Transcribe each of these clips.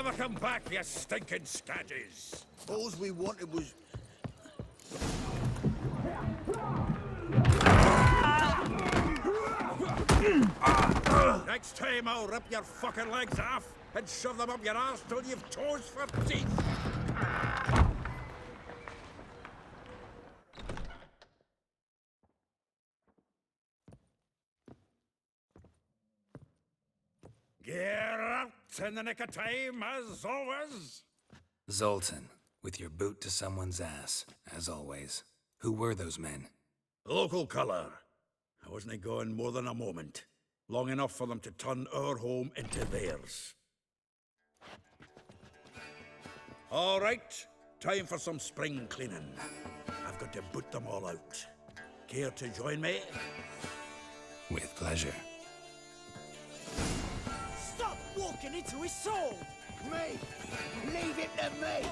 never come back, you stinking scadges. All we wanted was... Next time I'll rip your fucking legs off and shove them up your arse till you've toes for teeth. Get out in the nick of time, as always. Zoltan, with your boot to someone's ass, as always. Who were those men? Local colour. I wasn't going more than a moment. Long enough for them to turn our home into theirs. All right, time for some spring cleaning. I've got to boot them all out. Care to join me? With pleasure. Stop walking into his soul! Me! Leave it to me!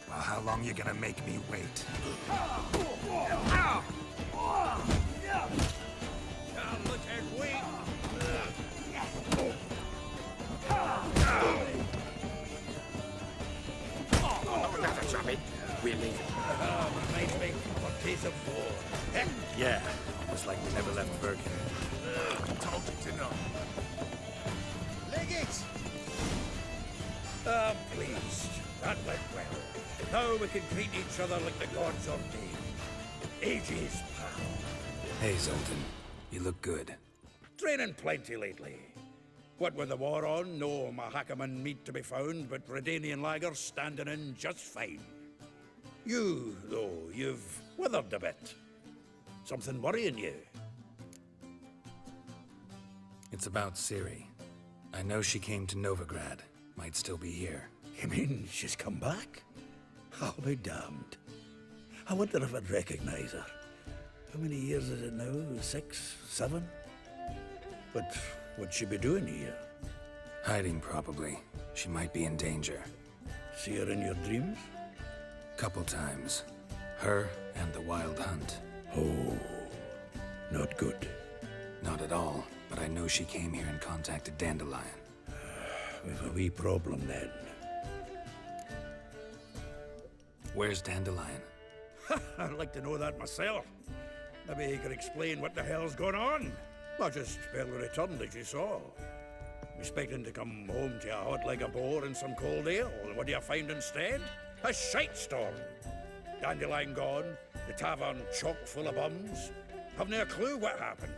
Well, how long you gonna make me wait? Look at we. That's a chubby. We'll leave it. Reminds me of days of war. Heck, Yeah, almost like we never left Birkin. Told you to know. Leg it! I'm pleased. That went well. Now we can treat each other like the gods ordained. Ages, pal. Hey, Zoltan. You look good. Training plenty lately. What with the war on, no Mahakaman meat to be found, but Redanian lagers standing in just fine. You, though, you've withered a bit. Something worrying you? It's about Ciri. I know she came to Novigrad. Might still be here. You mean she's come back? I'll be damned. I wonder if I'd recognize her. How many years is it now? 6, 7? But what'd she be doing here? Hiding, probably. She might be in danger. See her in your dreams? Couple times. Her and the Wild Hunt. Oh, not good. Not at all, but I know she came here and contacted Dandelion. We've a wee problem then. Where's Dandelion? I'd like to know that myself. Maybe he could explain what the hell's going on. I just barely returned, as you saw. Expecting to come home to a hot leg of boar and some cold ale. What do you find instead? A shite storm. Dandelion gone, the tavern chock full of bums. Haven't a clue what happened.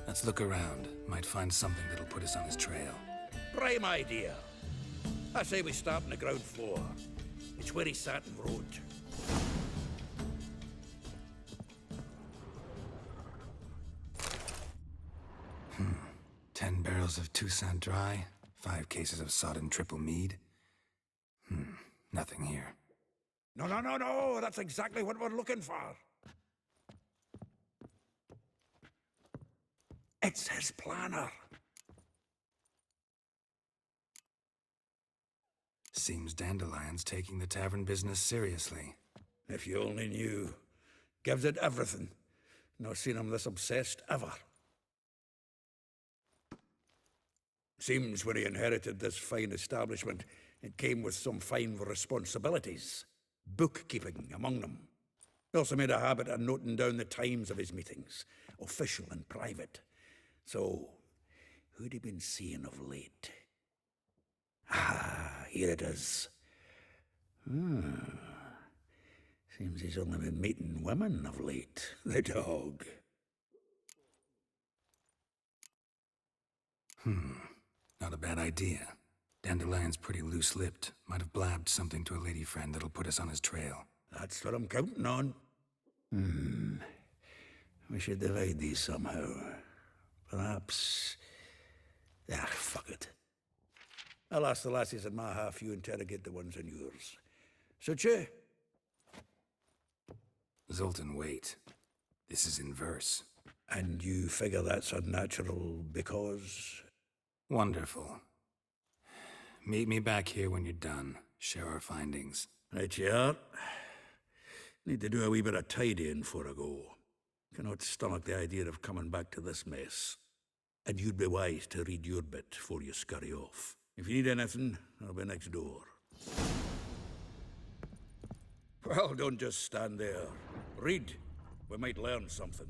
Let's look around. Might find something that'll put us on his trail. Prime idea. I say we start on the ground floor. It's where he sat and wrote. 10 barrels of Toussaint Dry, 5 cases of sodden triple mead. Nothing here. No. That's exactly what we're looking for. It's his planner. Seems Dandelion's taking the tavern business seriously. If you only knew. Gives it everything. Not seen him this obsessed ever. Seems when he inherited this fine establishment, it came with some fine responsibilities. Bookkeeping among them. He also made a habit of noting down the times of his meetings, official and private. So, who'd he been seeing of late? Ah, here it is. Seems he's only been meeting women of late, the dog. Not a bad idea. Dandelion's pretty loose-lipped. Might have blabbed something to a lady friend that'll put us on his trail. That's what I'm counting on. We should divide these somehow. Perhaps... fuck it. I'll ask the lassies in my half, you interrogate the ones in yours. Suit you? Zoltan, wait. This is in verse. And you figure that's unnatural because... Wonderful. Meet me back here when you're done. Share our findings. Right you are. Need to do a wee bit of tidying before I go. Cannot stomach the idea of coming back to this mess. And you'd be wise to read your bit before you scurry off. If you need anything, I'll be next door. Well, don't just stand there. Read. We might learn something.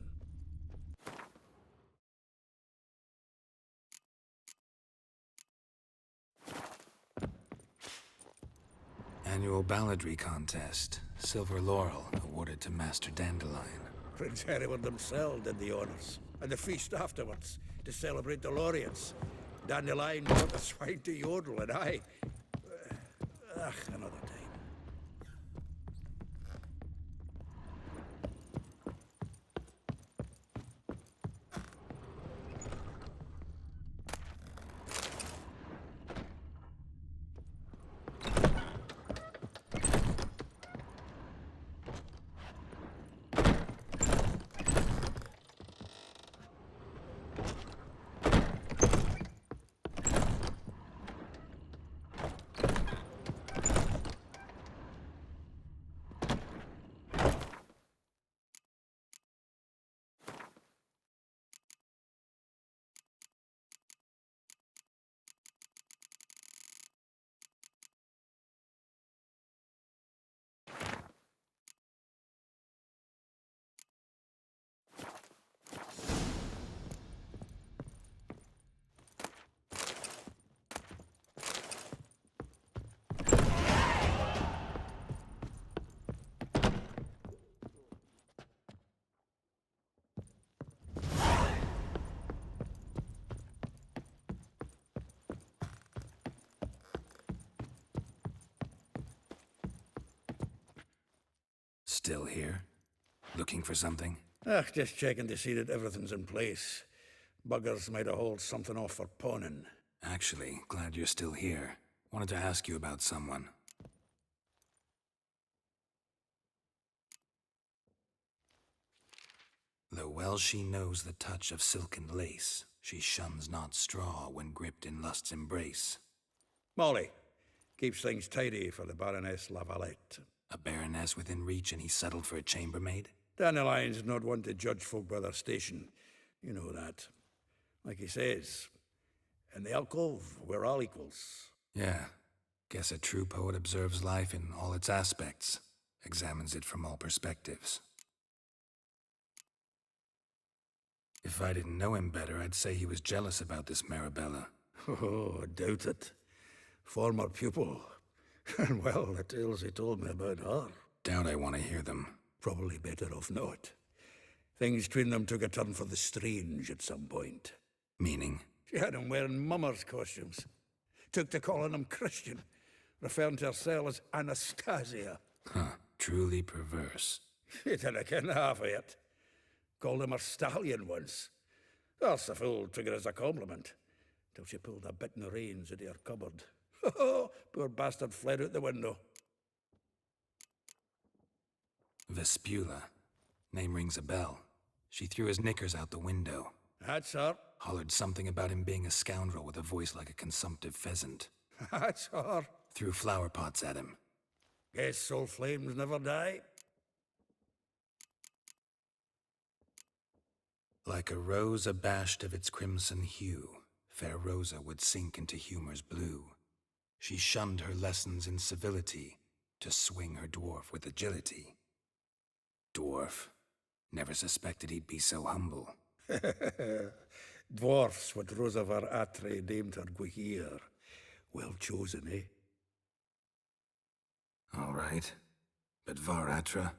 Annual balladry contest. Silver laurel awarded to Master Dandelion. Prince Hereward himself did the honors, and the feast afterwards, to celebrate the laureates. Dandelion taught the swine to yodel, and I... another time. Still here? Looking for something? Just checking to see that everything's in place. Buggers might have hauled something off for pawning. Actually, glad you're still here. Wanted to ask you about someone. Though well she knows the touch of silken lace, she shuns not straw when gripped in lust's embrace. Molly keeps things tidy for the Baroness Lavalette. A baroness within reach and he settled for a chambermaid? Dandelion's not one to judge folk by their station. You know that. Like he says, in the alcove, we're all equals. Yeah. Guess a true poet observes life in all its aspects, examines it from all perspectives. If I didn't know him better, I'd say he was jealous about this Marabella. Oh, I doubt it. Former pupil. And well, the tales he told me about her. Doubt I want to hear them. Probably better off not. Things between them took a turn for the strange at some point. Meaning? She had him wearing mummers' costumes. Took to calling him Christian, referring to herself as Anastasia. Huh, truly perverse. He didn't ken half of it. Called him her stallion once. That's the fool took it as a compliment, till she pulled a bit in the reins into her cupboard. Poor bastard fled out the window. Vespula. Name rings a bell. She threw his knickers out the window. That's her. Hollered something about him being a scoundrel with a voice like a consumptive pheasant. That's her. Threw flower pots at him. Guess soul flames never die. Like a rose abashed of its crimson hue, fair Rosa would sink into humor's blue. She shunned her lessons in civility to swing her dwarf with agility. Dwarf. Never suspected he'd be so humble. Dwarfs what Rosa var Atre named her Guihir. Well chosen, eh? All right. But Varatra?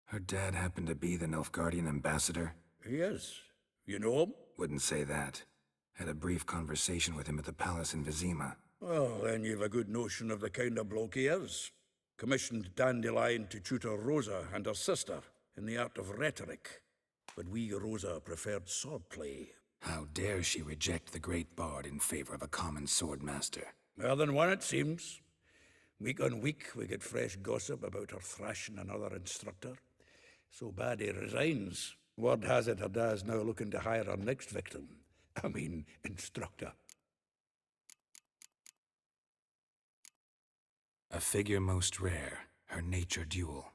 Her dad happened to be the Nilfgaardian ambassador? He is. You know him? Wouldn't say that. Had a brief conversation with him at the palace in Vizima. Well, then you've a good notion of the kind of bloke he is. Commissioned Dandelion to tutor Rosa and her sister in the art of rhetoric. But we Rosa preferred swordplay. How dare she reject the great bard in favor of a common swordmaster? More than one, it seems. Week on week, we get fresh gossip about her thrashing another instructor. So bad he resigns. Word has it her dad's now looking to hire her next victim. I mean, instructor. A figure most rare, her nature dual.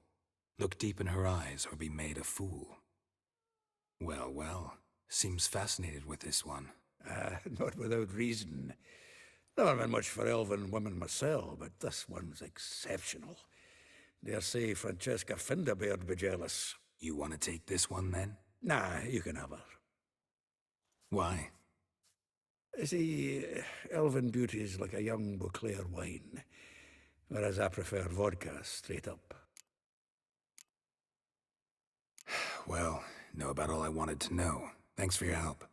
Look deep in her eyes or be made a fool. Well, well, Seems fascinated with this one. Not without reason. Never been much for elven women myself, but this one's exceptional. Dare say Francesca Finderbeard be jealous. You want to take this one, then? Nah, you can have her. Why? See, elven beauty's like a young Beauclair wine, whereas I prefer vodka straight up. Well, know about all I wanted to know. Thanks for your help.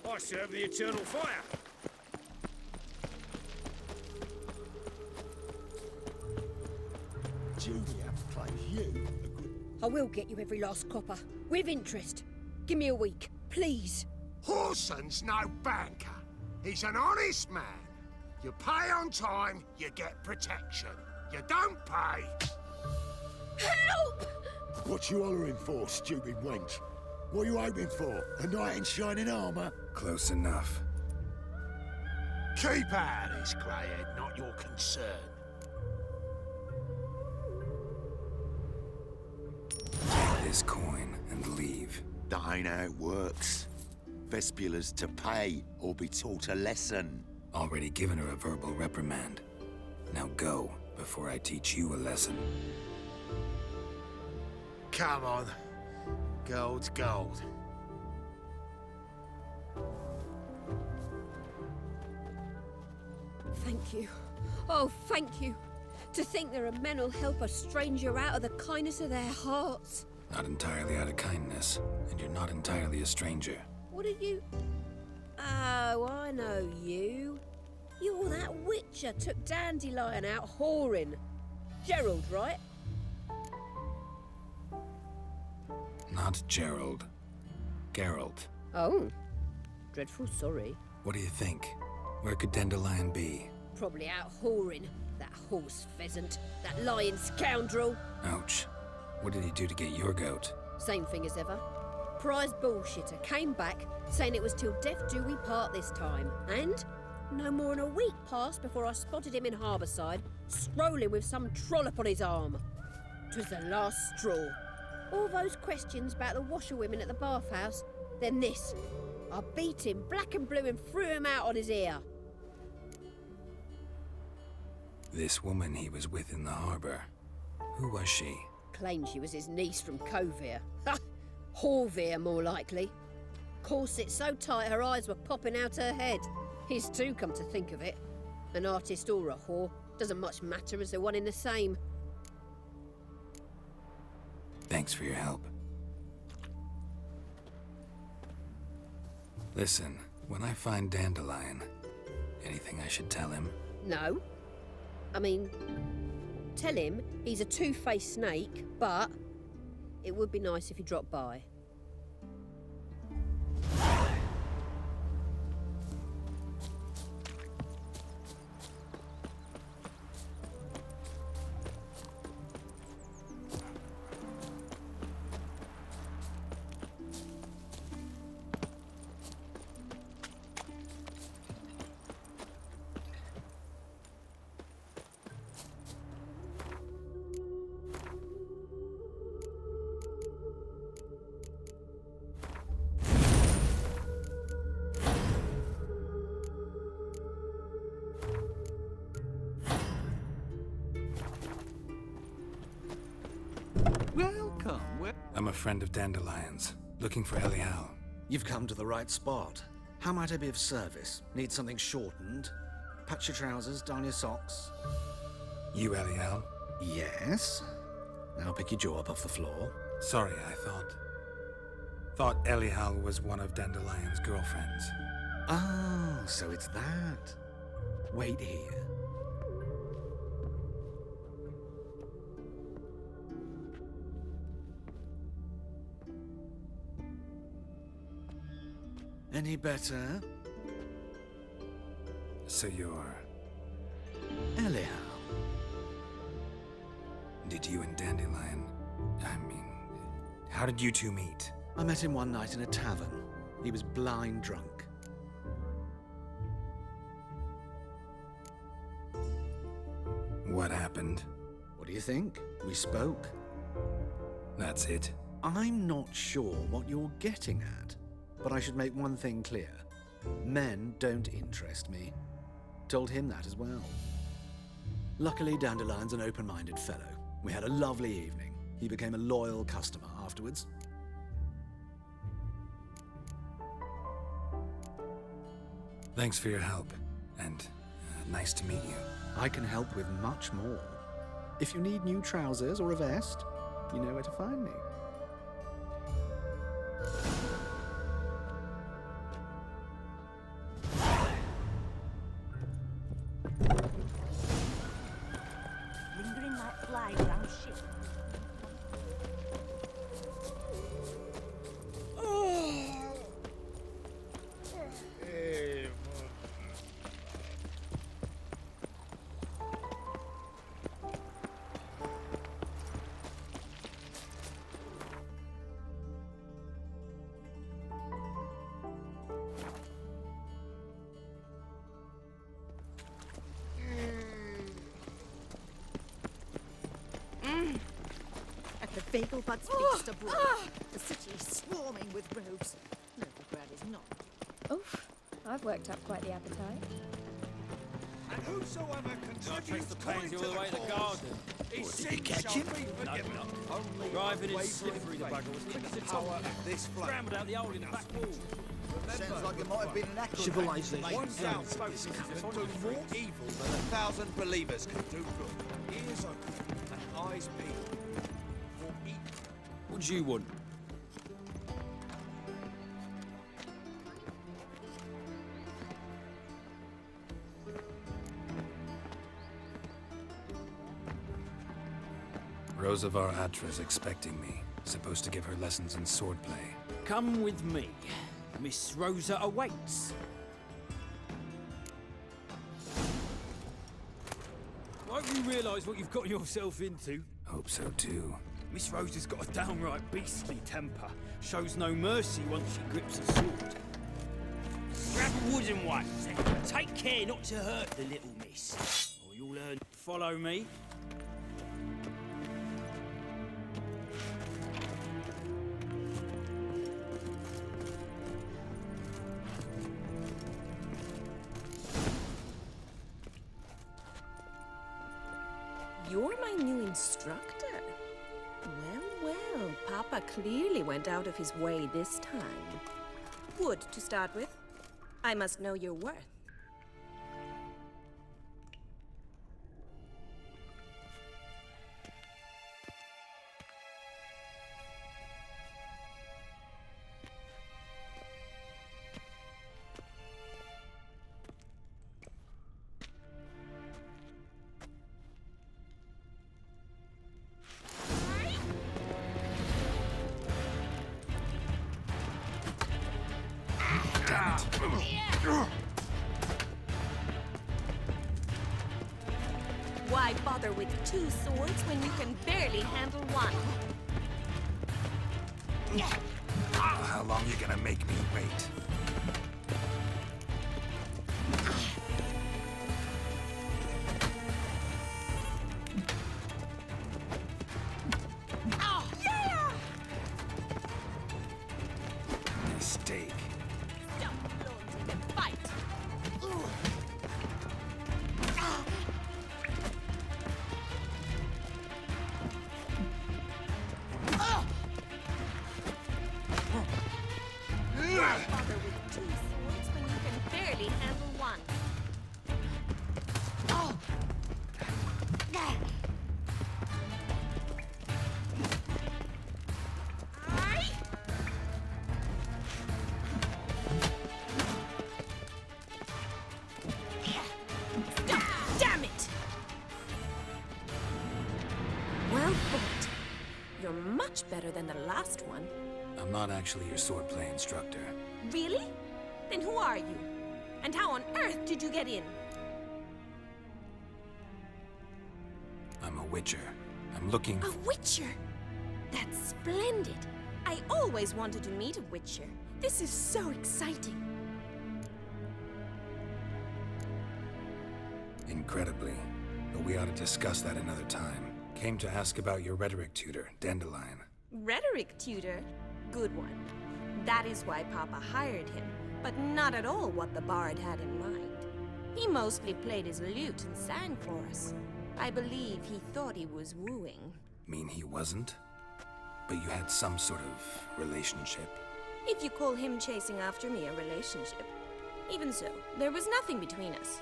I serve the eternal fire. Julia plays you a good... I will get you every last copper, with interest. Give me a week, please. Horson's no banker. He's an honest man. You pay on time, you get protection. You don't pay. Help! What you hollering for, stupid wench? What are you hoping for? A knight in shining armour? Close enough. Keep out of this, greyhead, not your concern. Take this coin and leave. That ain't how it works. Vespula's to pay or be taught a lesson. Already given her a verbal reprimand. Now go, before I teach you a lesson. Come on. Gold's gold. Thank you. Oh, thank you. To think there are men who'll help a stranger out of the kindness of their hearts. Not entirely out of kindness, and you're not entirely a stranger. What are you... Oh, I know you. You're that witcher took Dandelion out whoring. Gerald, right? Not Gerald. Geralt. Oh. Dreadful sorry. What do you think? Where could Dandelion be? Probably out whoring. That horse pheasant. That lying scoundrel. Ouch. What did he do to get your goat? Same thing as ever. Prize bullshitter came back, saying it was till death do we part this time. And no more than a week passed before I spotted him in Harbourside, strolling with some trollop on his arm. 'Twas the last straw. All those questions about the washerwomen at the bathhouse, then this. I beat him black and blue and threw him out on his ear. This woman he was with in the harbor. Who was she? Claimed she was his niece from Kovir. Ha! Horvir, more likely. Corset so tight her eyes were popping out her head. His too, come to think of it. An artist or a whore doesn't much matter as they're one in the same. Thanks for your help. Listen, when I find Dandelion, anything I should tell him? No. I mean, tell him he's a two-faced snake, but it would be nice if he dropped by. Welcome. I'm a friend of Dandelion's, looking for Elial. You've come to the right spot. How might I be of service? Need something shortened? Patch your trousers, darn your socks? You Elial? Yes. Now pick your jaw up off the floor. Sorry, I thought Elial was one of Dandelion's girlfriends. Oh, so it's that. Wait here. Any better? So you're... Elial. Did you and Dandelion... how did you two meet? I met him one night in a tavern. He was blind drunk. What happened? What do you think? We spoke. That's it? I'm not sure what you're getting at, but I should make one thing clear. Men don't interest me. Told him that as well. Luckily, Dandelion's an open-minded fellow. We had a lovely evening. He became a loyal customer afterwards. Thanks for your help, and nice to meet you. I can help with much more. If you need new trousers or a vest, you know where to find me. Lingering like flies around ship. At the Vagelbud's feast abroad, the city is swarming with rogues. Local bread is not. Oof, I've worked up quite the appetite. And whosoever contributes Trace the pains all the way to the garden. his Did you sins catch shall him? be forgiven. Only Driving in unwavering slippery, the faith bugger was in quick as the a power top. of this flame. Scrambled out the hole in the back wall. Sounds like it might have been an accident. Civilization. One sound spoken can do more evil than 1,000 believers can do good. Ears open and eyes peeled. For evil. What do you want? Rosa var Atra's expecting me. Supposed to give her lessons in swordplay. Come with me. Miss Rosa awaits. Won't you realise what you've got yourself into? Hope so too. Miss Rosa's got a downright beastly temper. Shows no mercy once she grips a sword. Grab a wooden one. Take care not to hurt the little miss. Or you'll learn. Follow me. You're my new instructor. Well, Papa clearly went out of his way this time. Wood, to start with. I must know your worth. Why bother with two swords when you can barely handle one? How long you gonna make me wait? Mistake. Stop flaunting and fight! Why bother with two swords when you can barely handle one? Damn it! Well fought. You're much better than the last one. I'm not actually your swordplay instructor. Really? Then who are you? And how on earth did you get in? I'm a witcher. I'm looking A witcher? That's splendid. I always wanted to meet a witcher. This is so exciting. incredibly. but we ought to discuss that another time. Came to ask about your rhetoric tutor, Dandelion. Rhetoric tutor? Good one. That is why Papa hired him, but not at all what the bard had in mind. He mostly played his lute and sang for us. I believe he thought he was wooing. Mean he wasn't? But you had some sort of relationship? If you call him chasing after me a relationship. Even so, there was nothing between us.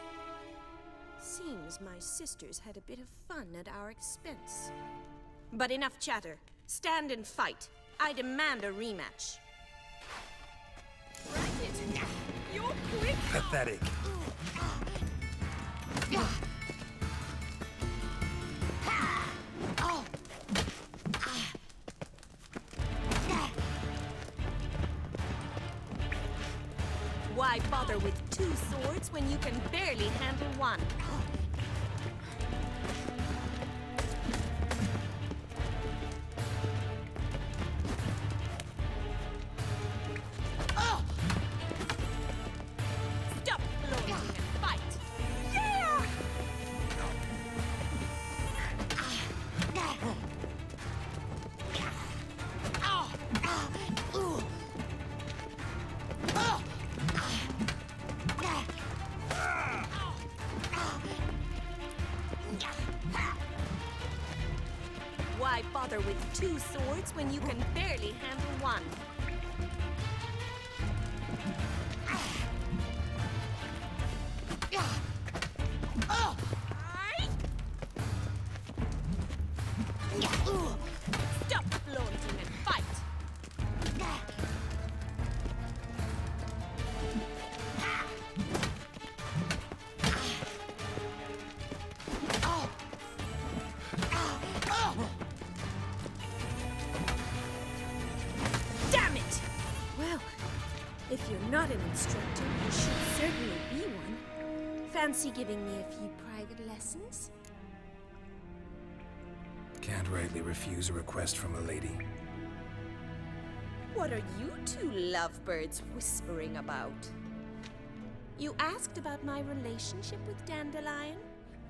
Seems my sisters had a bit of fun at our expense. But enough chatter. Stand and fight. I demand a rematch. Racket! You're quick! Pathetic. Why bother with two swords when you can barely handle one? Stop floating and fight! Yeah! Why bother with two swords when you can barely handle one? Stop flaunting and fight! Damn it! Well, if you're not an instructor, you should certainly be one. Fancy giving me a few private lessons? Can't rightly refuse a request from a lady. What are you two lovebirds whispering about? You asked about my relationship with Dandelion?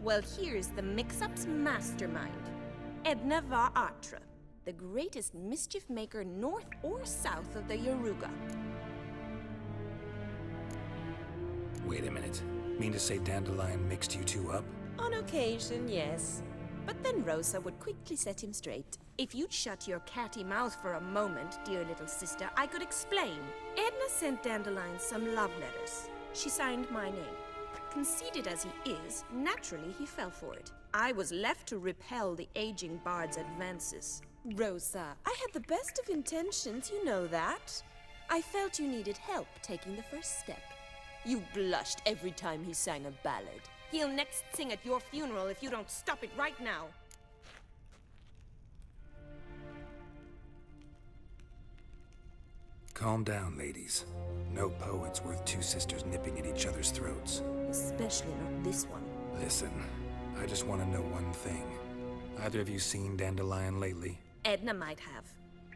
Well, here's the mix-up's mastermind. Edna var Atra, the greatest mischief maker north or south of the Yaruga. Wait a minute. Mean to say Dandelion mixed you two up? On occasion, yes. But then Rosa would quickly set him straight. If you'd shut your catty mouth for a moment, dear little sister, I could explain. Edna sent Dandelion some love letters. She signed my name. Conceited as he is, naturally he fell for it. I was left to repel the aging bard's advances. Rosa, I had the best of intentions, you know that. I felt you needed help taking the first step. You blushed every time he sang a ballad. He'll next sing at your funeral if you don't stop it right now. Calm down, ladies. No poet's worth two sisters nipping at each other's throats. Especially not this one. Listen, I just want to know one thing. Either of you seen Dandelion lately? Edna might have.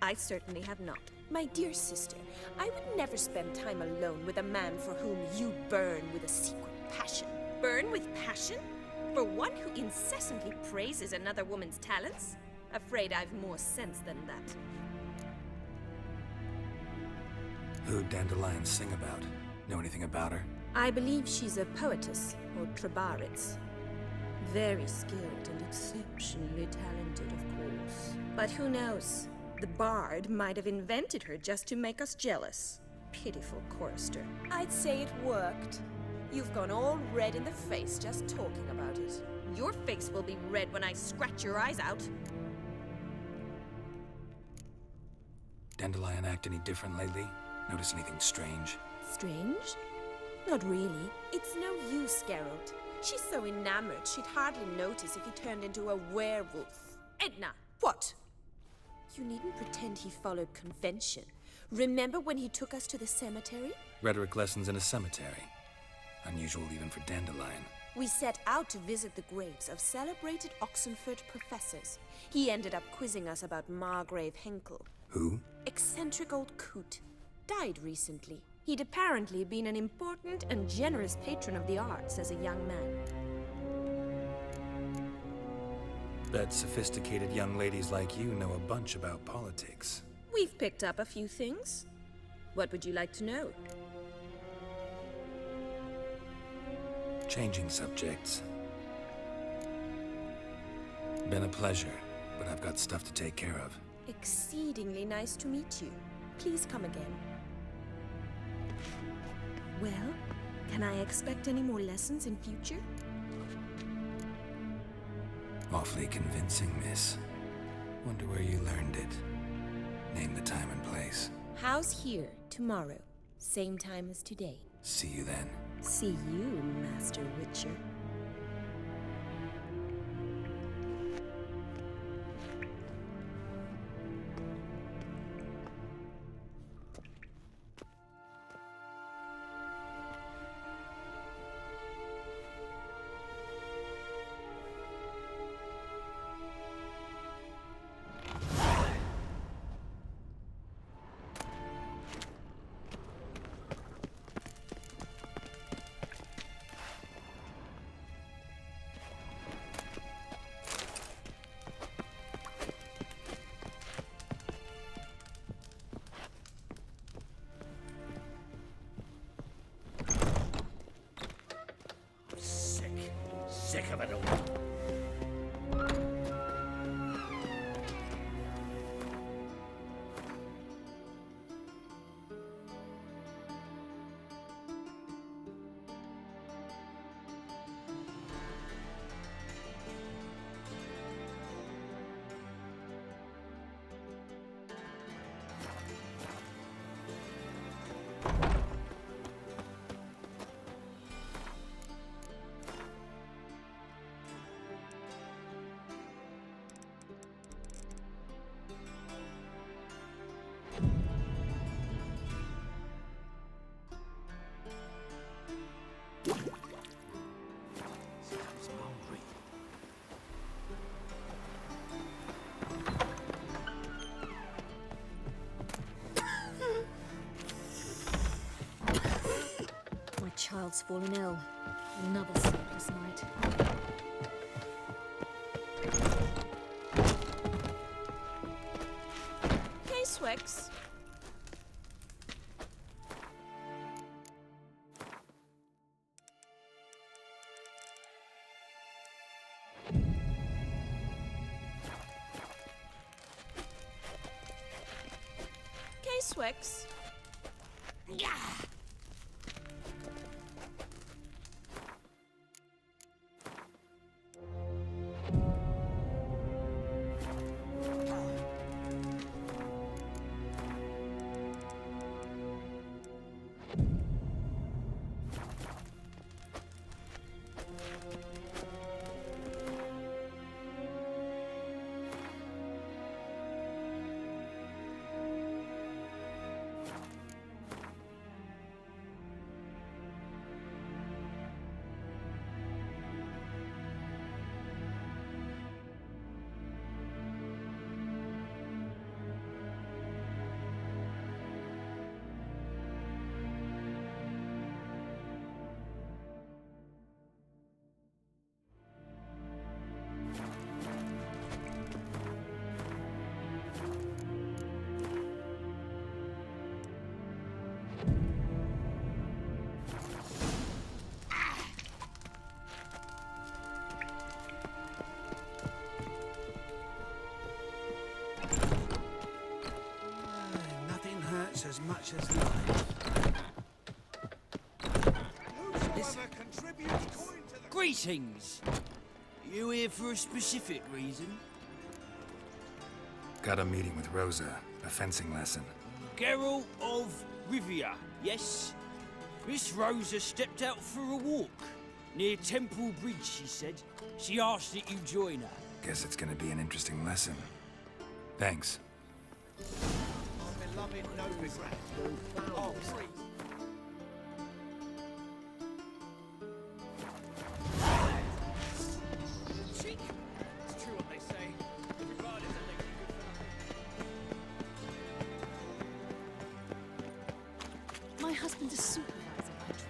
I certainly have not. My dear sister, I would never spend time alone with a man for whom you burn with a secret passion. Burn with passion? For one who incessantly praises another woman's talents? Afraid I've more sense than that. Who'd Dandelion sing about? Know anything about her? I believe she's a poetess, or trebaritz. Very skilled and exceptionally talented, of course. But who knows? The bard might have invented her just to make us jealous. Pitiful chorister. I'd say it worked. You've gone all red in the face just talking about it. Your face will be red when I scratch your eyes out. Dandelion act any different lately? Notice anything strange? Strange? Not really. It's no use, Geralt. She's so enamored she'd hardly notice if he turned into a werewolf. Edna! What? You needn't pretend he followed convention. Remember when he took us to the cemetery? Rhetoric lessons in a cemetery. Unusual even for Dandelion. We set out to visit the graves of celebrated Oxenford professors. He ended up quizzing us about Margrave Henkel. Who? Eccentric old coot. Died recently. He'd apparently been an important and generous patron of the arts as a young man. Bet sophisticated young ladies like you know a bunch about politics. We've picked up a few things. What would you like to know? Changing subjects. Been a pleasure, but I've got stuff to take care of. Exceedingly nice to meet you. Please come again. Well, can I expect any more lessons in future? Awfully convincing, miss. Wonder where you learned it. Name the time and place. House here, tomorrow. Same time as today. See you then. See you, Master Witcher. Sick of it all. Child's fallen ill. Another sleepless night. Hey, Swix. Okay, Swix. Yeah. As much as life. Greetings! You here for a specific reason? Got a meeting with Rosa, a fencing lesson. Geralt of Rivia, yes? Miss Rosa stepped out for a walk. Near Temple Bridge, she said. She asked that you join her. Guess it's gonna be an interesting lesson. Thanks. Oh, free. Cheek! It's true what they say. Regarded as they do good for nothing. My husband is supervisor by trade.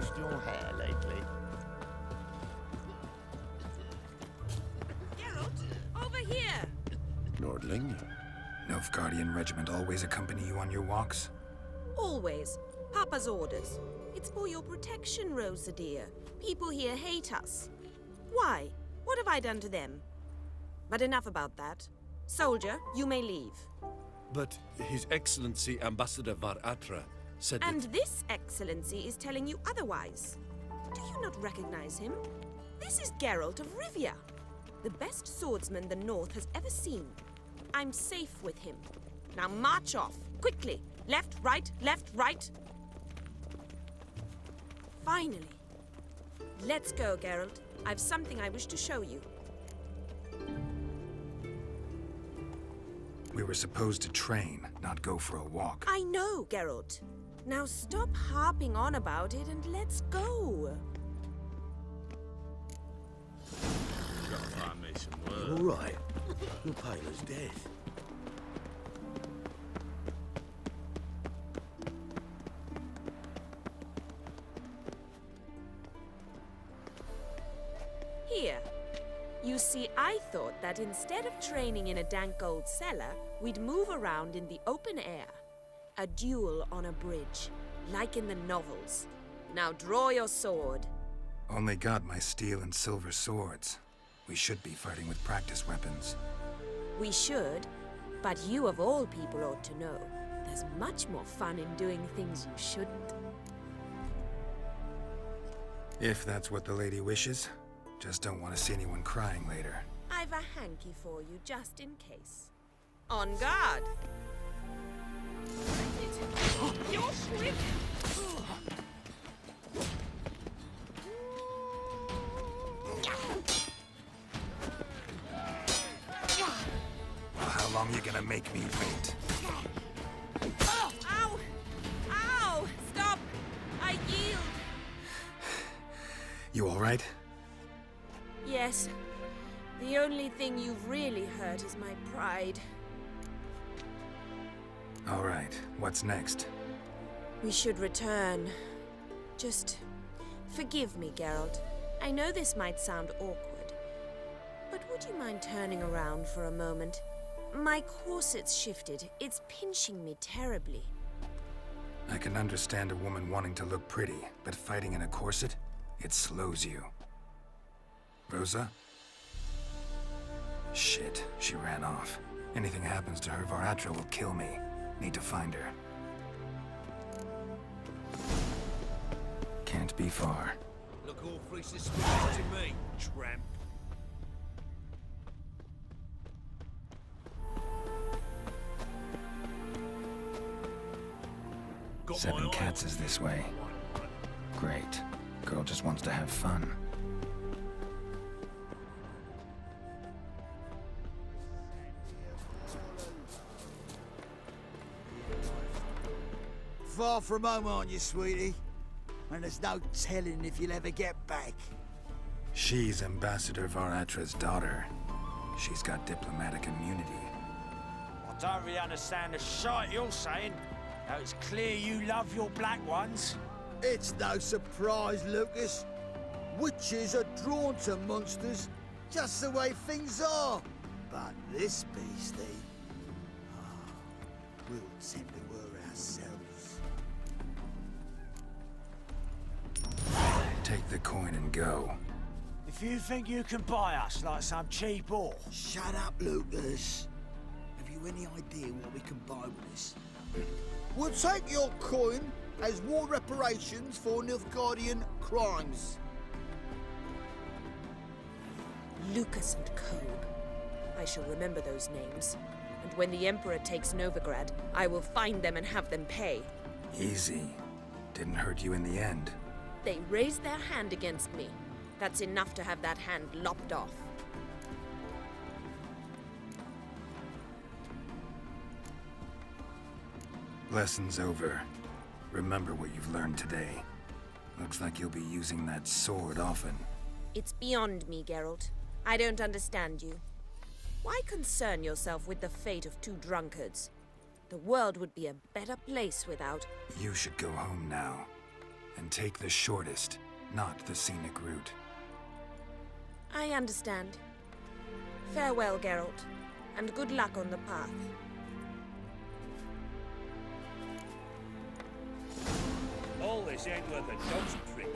lost your hair lately? Geralt, over here! Lordling? Nilfgaardian regiment always accompany you on your walks? Always. Papa's orders. It's for your protection, Rosa dear. People here hate us. Why? What have I done to them? But enough about that. Soldier, you may leave. But His Excellency Ambassador Var Atra said And that... this excellency is telling you otherwise. Do you not recognize him? This is Geralt of Rivia, the best swordsman the North has ever seen. I'm safe with him. Now march off, quickly. Left, right, left, right. Finally. Let's go, Geralt. I've something I wish to show you. We were supposed to train, not go for a walk. I know, Geralt. Now stop harping on about it and let's go. Gotta find me some work. All right. Your Pyle's dead. Here. You see, I thought that instead of training in a dank old cellar, we'd move around in the open air. A duel on a bridge, like in the novels. Now draw your sword. Only got my steel and silver swords. We should be fighting with practice weapons. We should, but you of all people ought to know. There's much more fun in doing things you shouldn't. If that's what the lady wishes. Just don't want to see anyone crying later. I've a hanky for you, just in case. On guard! You're swift! Well, how long you gonna make me wait? Ow! Ow! Stop! I yield! You all right? Yes. The only thing you've really hurt is my pride. All right. What's next? We should return. Just forgive me, Geralt. I know this might sound awkward, but would you mind turning around for a moment? My corset's shifted. It's pinching me terribly. I can understand a woman wanting to look pretty, but fighting in a corset? It slows you. Rosa? Shit, she ran off. Anything happens to her, Var Atra will kill me. Need to find her. Can't be far. Look awfully suspicious to me, tramp. Seven Cats is this way. Great. Girl just wants to have fun. Far from home, aren't you, sweetie? And there's no telling if you'll ever get back. She's Ambassador Var Atra's daughter. She's got diplomatic immunity. I don't really understand the shite you're saying. Now it's clear you love your black ones. It's no surprise, Lucas. Witches are drawn to monsters, just the way things are. But this beastie, we'll tend to her ourselves. Take the coin and go. If you think you can buy us like some cheap whore... Shut up, Lucas. Have you any idea what we can buy with this? We'll take your coin as war reparations for Nilfgaardian crimes. Lucas and Kobe. I shall remember those names. And when the Emperor takes Novigrad, I will find them and have them pay. Easy. Didn't hurt you in the end. They raised their hand against me. That's enough to have that hand lopped off. Lesson's over. Remember what you've learned today. Looks like you'll be using that sword often. It's beyond me, Geralt. I don't understand you. Why concern yourself with the fate of two drunkards? The world would be a better place without... You should go home now. and take the shortest, not the scenic route. I understand. Farewell, Geralt, and good luck on the path. All this ain't worth a dog's trick.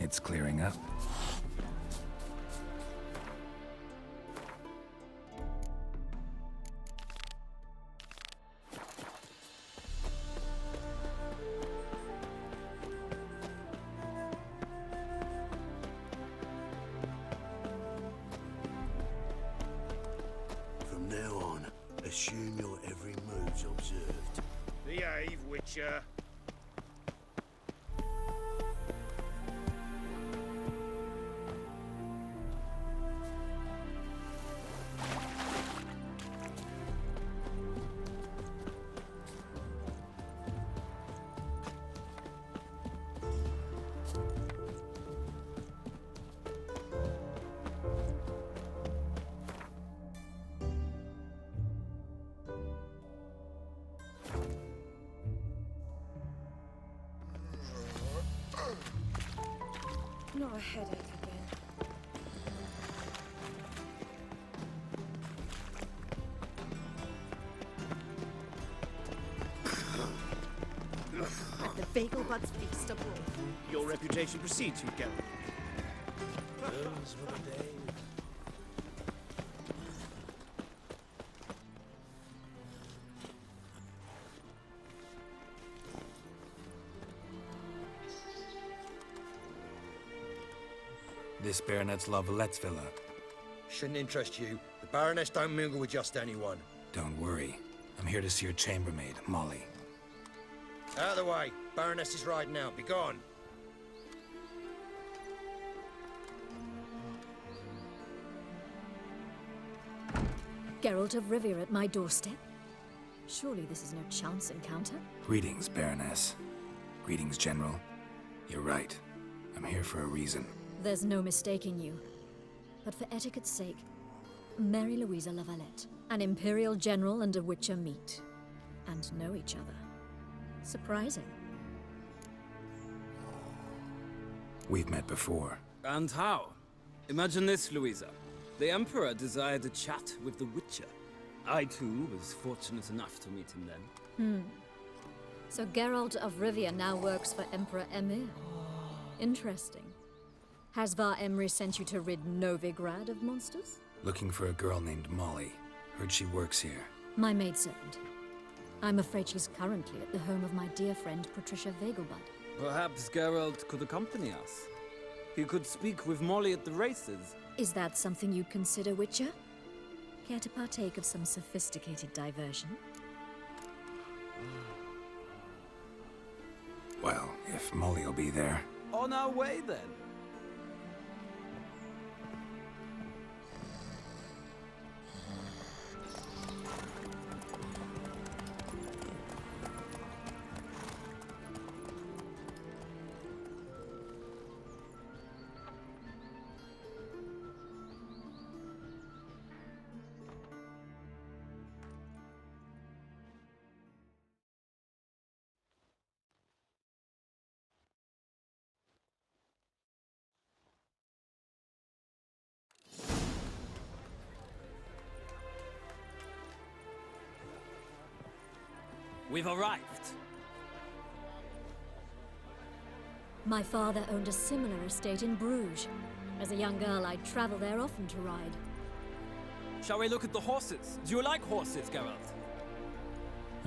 It's clearing up. From now on, assume your every move's observed. Behave, Witcher. Not a headache again. At the Vegelbud's feast abroad. Your reputation precedes you, Geralt. Those were the days. This Baronet's La Valette's villa. Shouldn't interest you. The Baroness don't mingle with just anyone. Don't worry. I'm here to see your chambermaid, Molly. Out of the way. Baroness is riding out. Be gone. Geralt of Rivia at my doorstep? Surely this is no chance encounter? Greetings, Baroness. Greetings, General. You're right. I'm here for a reason. There's no mistaking you. But for etiquette's sake, Mary Louisa La Valette, an Imperial General and a Witcher meet. And know each other. Surprising. We've met before. And how? Imagine this, Louisa. The Emperor desired a chat with the Witcher. I, too, was fortunate enough to meet him then. So Geralt of Rivia now works for Emperor Emir. Interesting. Has Var Emry sent you to rid Novigrad of monsters? Looking for a girl named Molly. Heard she works here. My maidservant. I'm afraid she's currently at the home of my dear friend Patricia Vegelbud. Perhaps Geralt could accompany us. He could speak with Molly at the races. Is that something you'd consider, Witcher? Care to partake of some sophisticated diversion? Well, if Molly'll be there. On our way, then. We've arrived. My father owned a similar estate in Bruges. As a young girl, I'd travel there often to ride. Shall we look at the horses? Do you like horses, Geralt?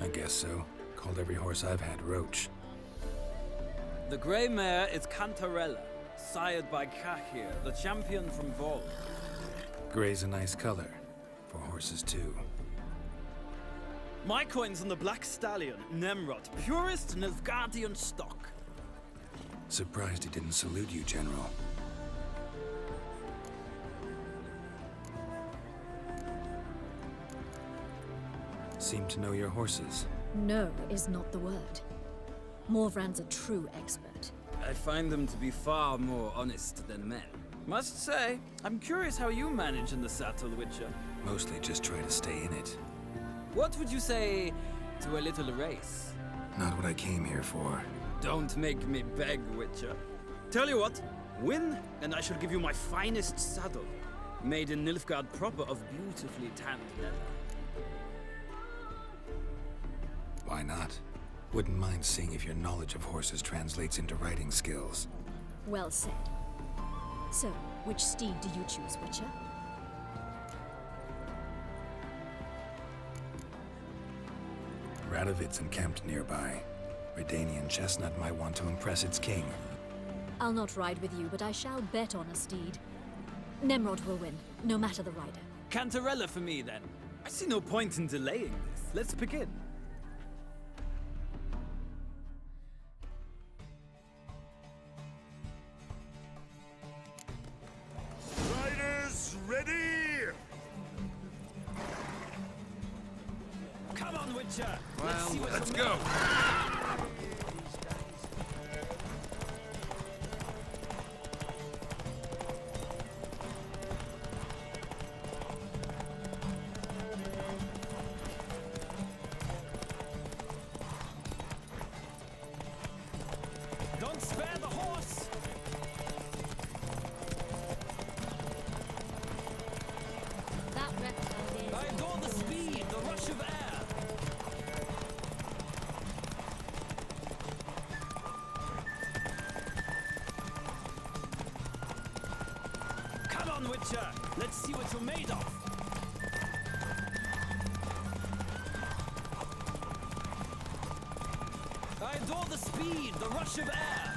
I guess so. Called every horse I've had Roach. The grey mare is Cantarella, sired by Kahir, the champion from Vol. Gray's a nice color. For horses, too. My coin's on the Black Stallion, Nemrod, purest Nilfgaardian stock. Surprised he didn't salute you, General. Seem to know your horses. No is not the word. Morvran's a true expert. I find them to be far more honest than men. Must say, I'm curious how you manage in the saddle, Witcher. Mostly just try to stay in it. What would you say to a little race? Not what I came here for. Don't make me beg, Witcher. Tell you what, win, and I shall give you my finest saddle, made in Nilfgaard proper of beautifully tanned leather. Why not? Wouldn't mind seeing if your knowledge of horses translates into riding skills. Well said. So, which steed do you choose, Witcher? Radovid's encamped nearby. Redanian chestnut might want to impress its king. I'll not ride with you, but I shall bet on a steed. Nemrod will win, no matter the rider. Cantarella for me, then. I see no point in delaying this. Let's begin. Riders, ready! Come on, Witcher! Well, let's go! Don't spare the horse! That reptile is... I adore the speed, the rush of air! Come on, Witcher! Let's see what you're made of! I adore the speed, the rush of air!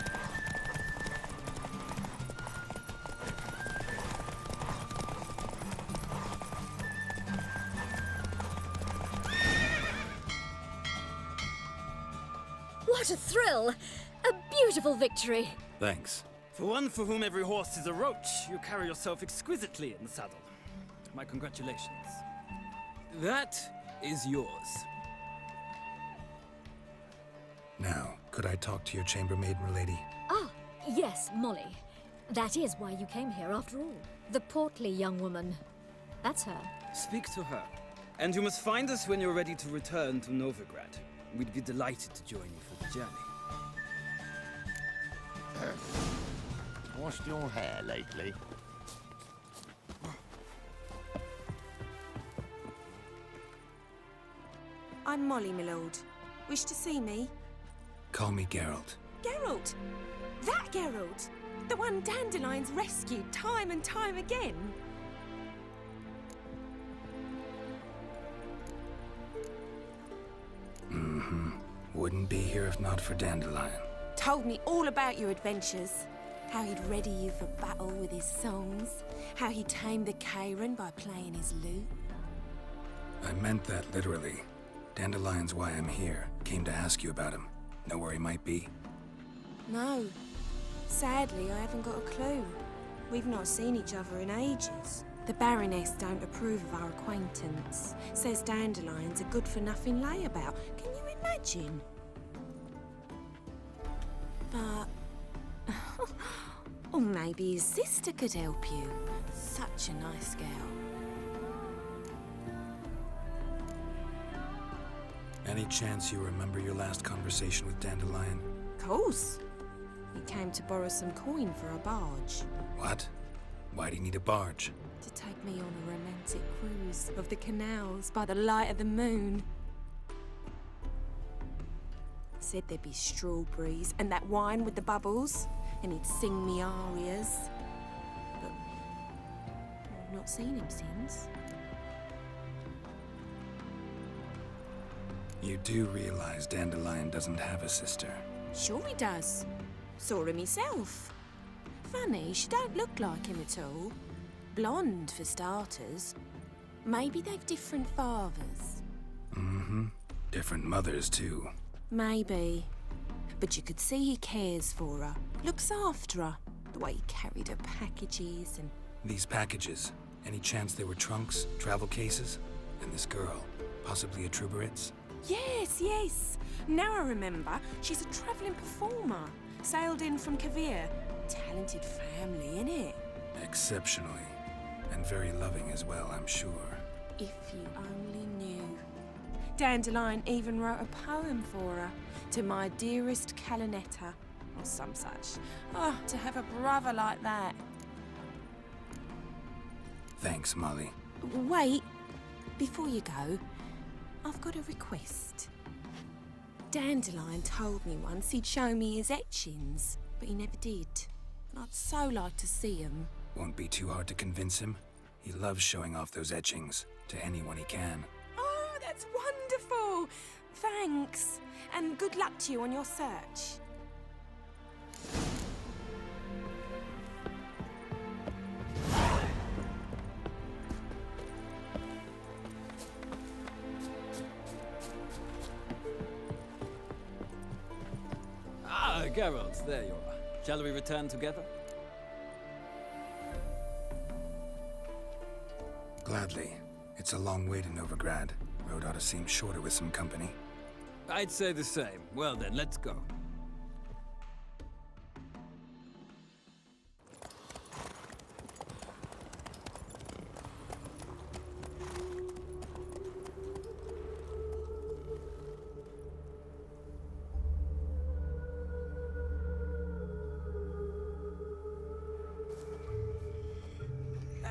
What a thrill! A beautiful victory! Thanks. For one for whom every horse is a roach, you carry yourself exquisitely in the saddle. My congratulations. That is yours. Now, could I talk to your chambermaid, milady? Ah, yes, Molly. That is why you came here after all. The portly young woman. That's her. Speak to her. And you must find us when you're ready to return to Novigrad. We'd be delighted to join you for the journey. Washed your hair lately? I'm Molly, my lord. Wish to see me? Call me Geralt. Geralt! That Geralt! The one Dandelion's rescued time and time again! Mm-hmm. Wouldn't be here if not for Dandelion. Told me all about your adventures. How he'd ready you for battle with his songs. How he tamed the Karen by playing his lute. I meant that literally. Dandelion's why I'm here. Came to ask you about him. Know where he might be? No. Sadly, I haven't got a clue. We've not seen each other in ages. The Baroness don't approve of our acquaintance. Says Dandelion's a good-for-nothing layabout. Can you imagine? But... or maybe his sister could help you. Such a nice girl. Any chance you remember your last conversation with Dandelion? Course. He came to borrow some coin for a barge. What? Why'd he need a barge? To take me on a romantic cruise of the canals by the light of the moon. Said there'd be strawberries and that wine with the bubbles, and he'd sing me arias. But I've not seen him since. You do realize Dandelion doesn't have a sister? Sure he does. Saw him myself. Funny, she don't look like him at all. Blonde, for starters. Maybe they've different fathers. Mm-hmm. Different mothers, too. Maybe. But you could see he cares for her. Looks after her. The way he carried her packages and... These packages, any chance they were trunks, travel cases? And this girl, possibly a Truberitz? Yes, yes. Now I remember, she's a travelling performer. Sailed in from Kavir. Talented family, innit? Exceptionally. And very loving as well, I'm sure. If you only knew. Dandelion even wrote a poem for her. To my dearest Calinetta, or some such. Oh, to have a brother like that. Thanks, Molly. Wait, before you go, I've got a request. Dandelion told me once he'd show me his etchings, but he never did. And I'd so like to see them. Won't be too hard to convince him. He loves showing off those etchings to anyone he can. Oh, that's wonderful! Thanks, and good luck to you on your search. Ah, Geralt, there you are. Shall we return together? Gladly. It's a long way to Novigrad. Road ought to seem shorter with some company. I'd say the same. Well then, let's go.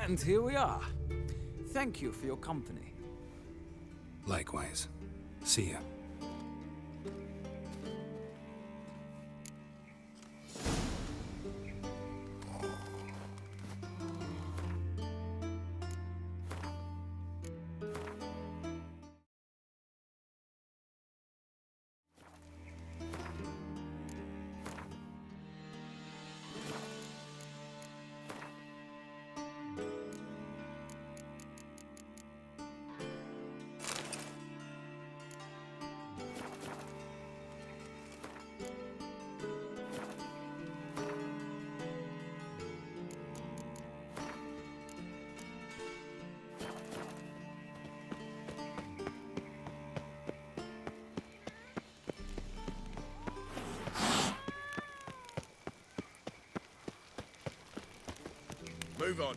And here we are. Thank you for your company. Likewise. See ya. Move on.